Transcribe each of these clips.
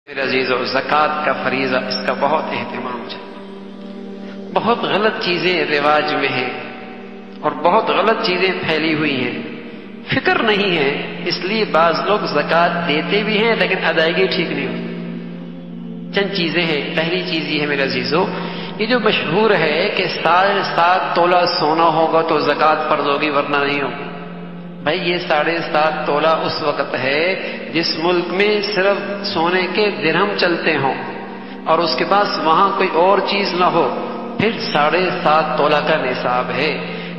میرے عزیزو، زکوٰۃ کا فریضہ اس کا بہت اہتمام ہے۔ بہت غلط چیزیں رواج میں ہیں اور بہت غلط چیزیں پھیلی ہوئی ہیں، فکر نہیں ہے، اس لیے بعض لوگ زکوٰۃ دیتے بھی ہیں لیکن ادائیگی ٹھیک نہیں ہوتی۔ چند چیزیں ہیں۔ پہلی چیز یہ ہے میرے عزیزو، یہ جو مشہور ہے کہ 7.5 تولہ سونا ہوگا تو زکوٰۃ فرض ہوگی ورنہ نہیں ہوگی۔ بھائی یہ 7.5 تولہ اس وقت ہے جس ملک میں صرف سونے کے درہم چلتے ہوں اور اس کے پاس وہاں کوئی اور چیز نہ ہو، پھر 7.5 تولہ کا نصاب ہے۔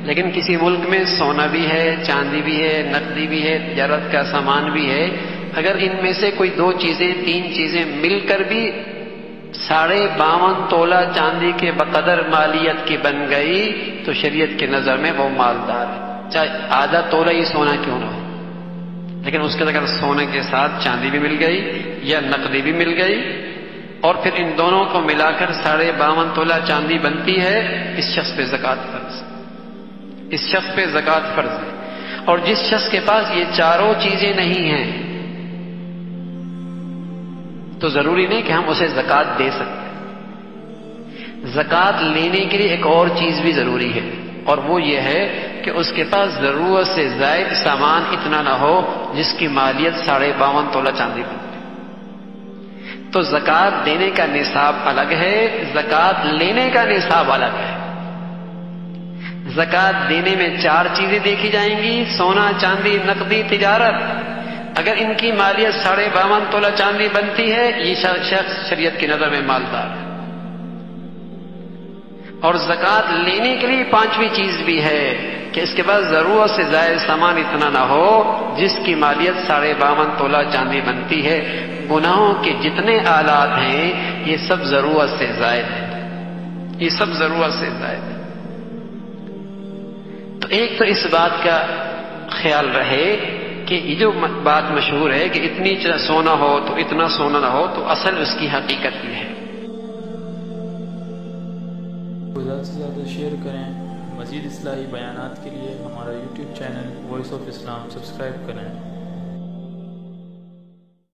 لیکن کسی ملک میں سونا بھی ہے، چاندی بھی ہے، نقدی بھی ہے، تجارت کا سامان بھی ہے، اگر ان میں سے کوئی 2 چیزیں 3 چیزیں مل کر بھی 52.5 تولہ چاندی کے بقدر مالیت کی بن گئی تو شریعت کے نظر میں وہ مالدار ہے، چاہے آدھا تولہ ہی سونا کیوں نہ ہو۔ لیکن اس کے اگر سونے کے ساتھ چاندی بھی مل گئی یا نقدی بھی مل گئی اور پھر ان دونوں کو ملا کر 52.5 تولہ چاندی بنتی ہے، اس شخص پہ زکوٰۃ فرض ہے، اس شخص پہ زکوٰۃ فرض ہے۔ اور جس شخص کے پاس یہ چاروں چیزیں نہیں ہیں تو ضروری نہیں کہ ہم اسے زکوٰۃ دے سکتے۔ زکوٰۃ لینے کے لیے ایک اور چیز بھی ضروری ہے اور وہ یہ ہے کہ اس کے پاس ضرورت سے زائد سامان اتنا نہ ہو جس کی مالیت 52.5 تولہ چاندی بنتی۔ تو زکوٰۃ دینے کا نصاب الگ ہے، زکوٰۃ لینے کا نصاب الگ ہے۔ زکوٰۃ دینے میں 4 چیزیں دیکھی جائیں گی، سونا، چاندی، نقدی، تجارت۔ اگر ان کی مالیت 52.5 تولہ چاندی بنتی ہے، یہ شخص شریعت کی نظر میں مالدار ہے۔ اور زکوٰۃ لینے کے لیے 5ویں چیز بھی ہے کہ اس کے پاس ضرورت سے زائد سامان اتنا نہ ہو جس کی مالیت 52.5 تولہ چاندی بنتی ہے۔ گناہوں کے جتنے آلات ہیں یہ سب ضرورت سے زائد ہے، یہ سب ضرورت سے زائد ہے۔ تو ایک تو اس بات کا خیال رہے کہ یہ جو بات مشہور ہے کہ اتنی سونا ہو تو اتنا سونا نہ ہو، تو اصل اس کی حقیقت یہ ہے۔ زیادہ سے زیادہ شیئر کریں۔ مزید اصلاحی بیانات کے لیے ہمارا YouTube channel voice of Islam subscribe کریں۔